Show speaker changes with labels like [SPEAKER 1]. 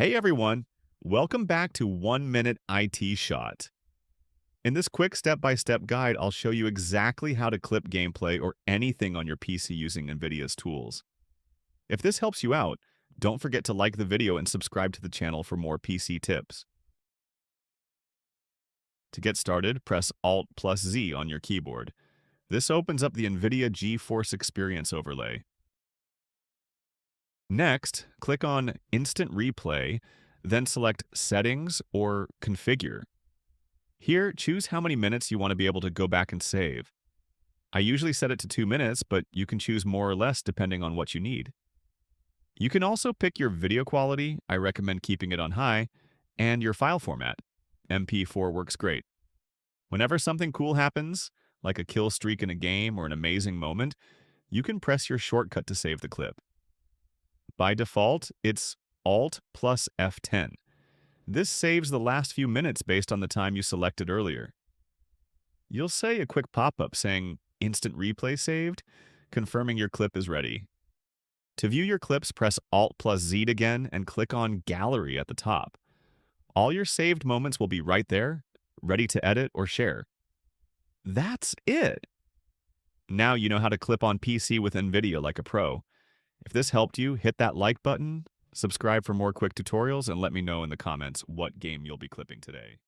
[SPEAKER 1] Hey everyone, welcome back to 1 Minute IT Shot. In this quick step-by-step guide, I'll show you exactly how to clip gameplay or anything on your PC using NVIDIA's tools. If this helps you out, don't forget to like the video and subscribe to the channel for more PC tips. To get started, press Alt plus Z on your keyboard. This opens up the NVIDIA GeForce Experience overlay. Next, click on Instant Replay, then select Settings or Configure. Here, choose how many minutes you want to be able to go back and save. I usually set it to 2 minutes, but you can choose more or less depending on what you need. You can also pick your video quality, I recommend keeping it on high, and your file format. MP4 works great. Whenever something cool happens, like a kill streak in a game or an amazing moment, you can press your shortcut to save the clip. By default, it's Alt plus F10. This saves the last few minutes based on the time you selected earlier. You'll see a quick pop-up saying Instant Replay saved, confirming your clip is ready. To view your clips, press Alt plus Z again and click on Gallery at the top. All your saved moments will be right there, ready to edit or share. That's it! Now you know how to clip on PC with NVIDIA like a pro. If this helped you, hit that like button, subscribe for more quick tutorials, and let me know in the comments what game you'll be clipping today.